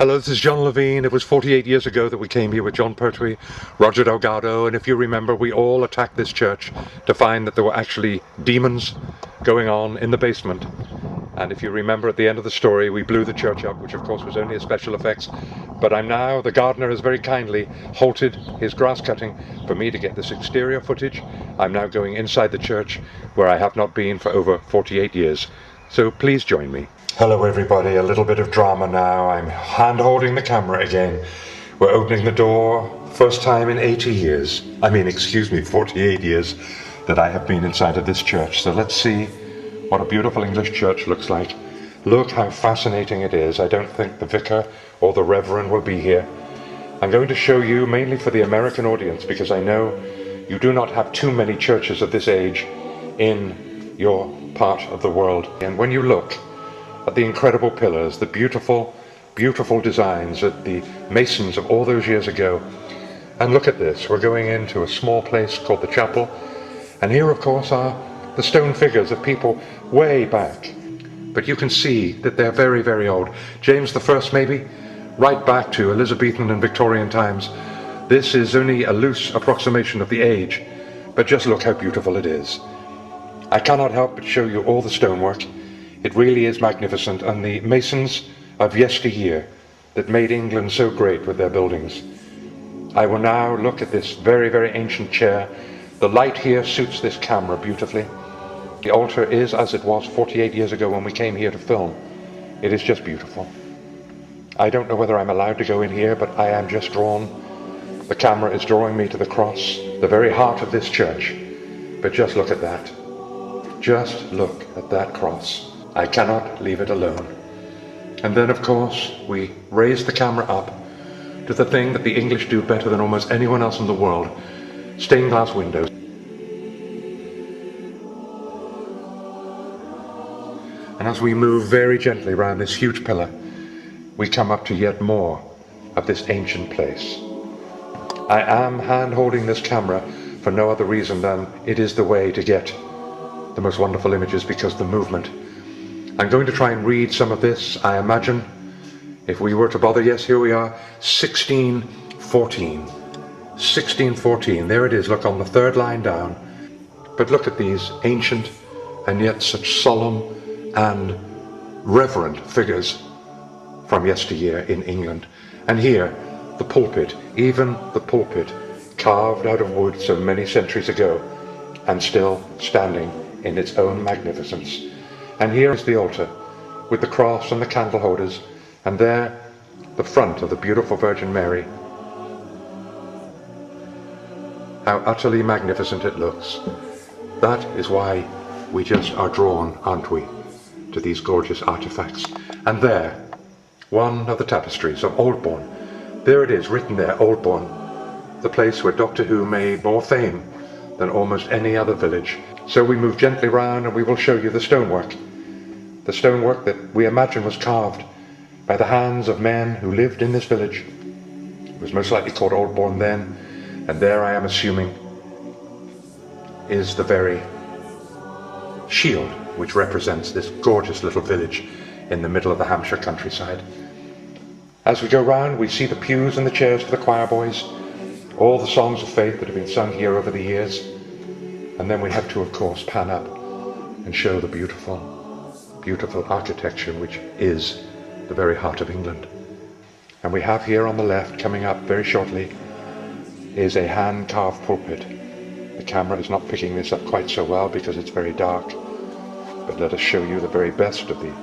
Hello, this is John Levene. It was 48 years ago that we came here with John Pertwee, Roger Delgado, and if you remember, we all attacked this church to find that there were actually demons going on in the basement. And if you remember, at the end of the story, we blew the church up, which of course was only a special effects. But the gardener has very kindly halted his grass cutting for me to get this exterior footage. I'm now going inside the church, where I have not been for over 48 years. So please join me. Hello everybody, a little bit of drama now. I'm hand-holding the camera again. We're opening the door, first time in 48 years that I have been inside of this church. So let's see what a beautiful English church looks like. Look how fascinating it is. I don't think the vicar or the reverend will be here. I'm going to show you mainly for the American audience because I know you do not have too many churches of this age in your part of the world. And when you look at the incredible pillars, the beautiful, beautiful designs that the masons of all those years ago. And look at this, we're going into a small place called the chapel. And here, of course, are the stone figures of people way back. But you can see that they're very, very old. James I, maybe, right back to Elizabethan and Victorian times. This is only a loose approximation of the age, but just look how beautiful it is. I cannot help but show you all the stonework. It really is magnificent, and the masons of yesteryear that made England so great with their buildings. I will now look at this very, very ancient chair. The light here suits this camera beautifully. The altar is as it was 48 years ago when we came here to film. It is just beautiful. I don't know whether I'm allowed to go in here, but I am just drawn. The camera is drawing me to the cross, the very heart of this church. But just look at that. Just look at that cross. I cannot leave it alone. And then, of course, we raise the camera up to the thing that the English do better than almost anyone else in the world, stained glass windows. And as we move very gently around this huge pillar, we come up to yet more of this ancient place. I am hand-holding this camera for no other reason than it is the way to get the most wonderful images, because the movement. I'm going to try and read some of this. I imagine if we were to bother, yes, here we are, 1614. 1614, there it is, look on the third line down. But look at these ancient and yet such solemn and reverent figures from yesteryear in England. And here, the pulpit, even the pulpit, carved out of wood so many centuries ago, and still standing in its own magnificence. And here is the altar, with the cross and the candle holders, and there, the front of the beautiful Virgin Mary. How utterly magnificent it looks. That is why we just are drawn, aren't we, to these gorgeous artifacts. And there, one of the tapestries of Aldbourne. There it is, written there, Aldbourne, the place where Doctor Who made more fame than almost any other village. So we move gently round and we will show you the stonework. The stonework that we imagine was carved by the hands of men who lived in this village. It was most likely called Aldbourne then, and there I am assuming is the very shield which represents this gorgeous little village in the middle of the Hampshire countryside. As we go round, we see the pews and the chairs for the choir boys, all the songs of faith that have been sung here over the years. And then we have to, of course, pan up and show the beautiful, beautiful architecture which is the very heart of England. And we have here on the left, coming up very shortly, is a hand-carved pulpit. The camera is not picking this up quite so well because it's very dark, but let us show you the very best of the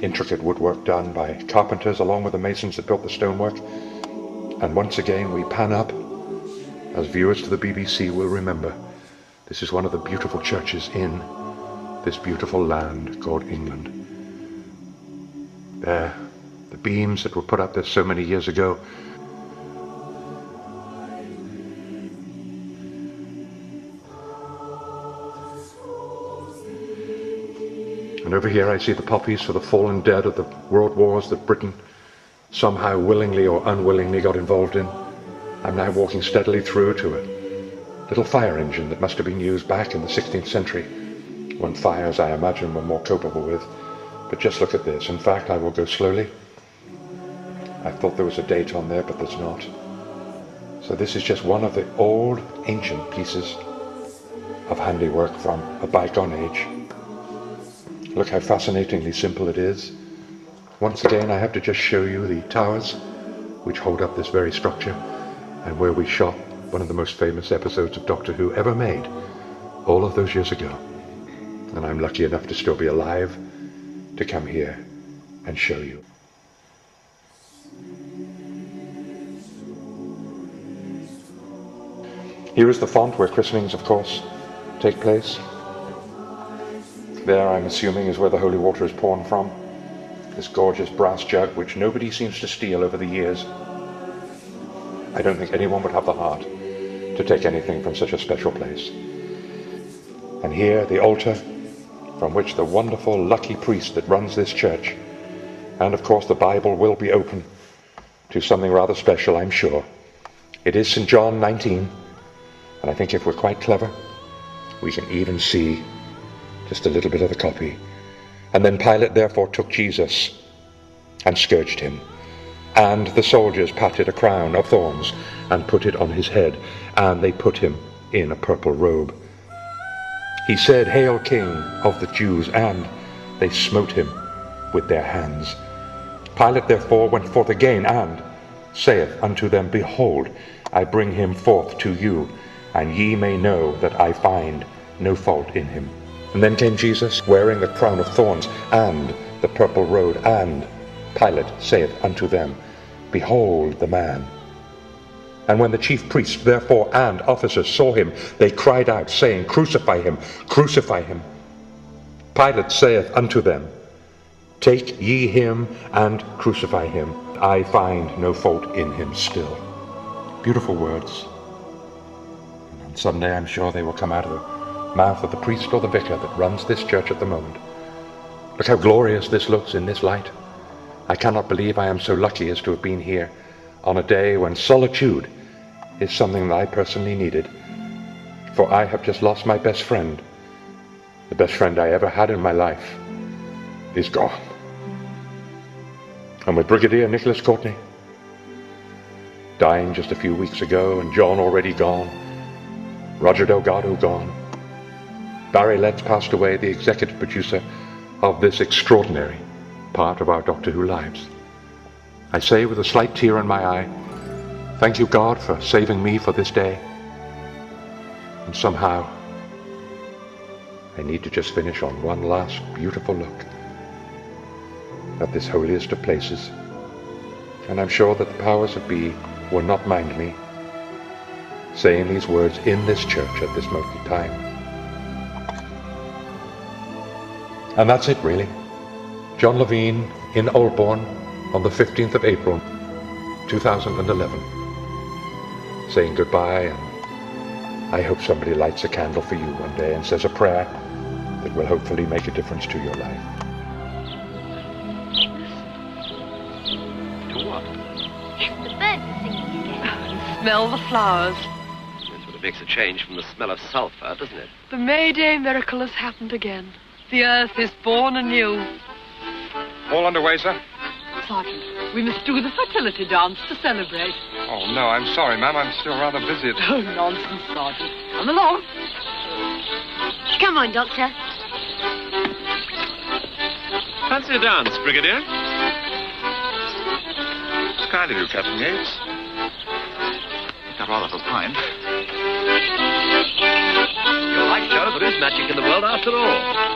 intricate woodwork done by carpenters along with the masons that built the stonework. And once again we pan up. As viewers to the BBC will remember, this is one of the beautiful churches in this beautiful land called England. There, the beams that were put up there so many years ago. And over here I see the poppies for the fallen dead of the world wars that Britain somehow willingly or unwillingly got involved in. I'm now walking steadily through to a little fire engine that must have been used back in the 16th century, when fires, I imagine, were more copable with. But just look at this. In fact, I will go slowly I thought there was a date on there, but there's not. So this is just one of the old, ancient pieces of handiwork from a bygone age. Look how fascinatingly simple it is. Once again, I have to just show you the towers which hold up this very structure, and where we shot one of the most famous episodes of Doctor Who ever made, all of those years ago. And I'm lucky enough to still be alive to come here and show you. Here is the font where christenings, of course, take place. There, I'm assuming, is where the holy water is poured from. This gorgeous brass jug, which nobody seems to steal over the years. I don't think anyone would have the heart to take anything from such a special place. And here, the altar from which the wonderful, lucky priest that runs this church, and of course the Bible will be open to something rather special, I'm sure. It is St. John 19, and I think if we're quite clever, we can even see just a little bit of the copy. And then Pilate therefore took Jesus and scourged him, and the soldiers patted a crown of thorns and put it on his head, and they put him in a purple robe. He said, "Hail, King of the Jews," and they smote him with their hands. Pilate therefore went forth again, and saith unto them, "Behold, I bring him forth to you, and ye may know that I find no fault in him." And then came Jesus, wearing the crown of thorns and the purple robe, and Pilate saith unto them, "Behold the man." And when the chief priests therefore and officers saw him, they cried out, saying, "Crucify him, crucify him." Pilate saith unto them, "Take ye him and crucify him. I find no fault in him still." Beautiful words. And someday I'm sure they will come out of the mouth of the priest or the vicar that runs this church at the moment. Look how glorious this looks in this light. I cannot believe I am so lucky as to have been here on a day when solitude is something that I personally needed. For I have just lost my best friend. The best friend I ever had in my life is gone. And with Brigadier Nicholas Courtney dying just a few weeks ago, and John already gone, Roger Delgado gone, Barry Letts passed away, the executive producer of this extraordinary part of our Doctor Who lives, I say with a slight tear in my eye, thank you, God, for saving me for this day. And somehow, I need to just finish on one last beautiful look at this holiest of places. And I'm sure that the powers that be will not mind me saying these words in this church at this moment in time. And that's it, really. John Levene in Aldbourne on the 15th of April 2011, saying goodbye, and I hope somebody lights a candle for you one day and says a prayer that will hopefully make a difference to your life. To what? The birds are singing again. Smell the flowers. That's what it makes a change from the smell of sulphur, doesn't it? The May Day miracle has happened again. The earth is born anew. All underway, sir? Sergeant, we must do the fertility dance to celebrate. Oh, no, I'm sorry, ma'am. I'm still rather busy. Oh, nonsense, Sergeant. Come along. Come on, Doctor. Fancy a dance, Brigadier? It's kind of you, Captain Yates. I'd rather for pint. You're right, Joe. There is magic in the world after all.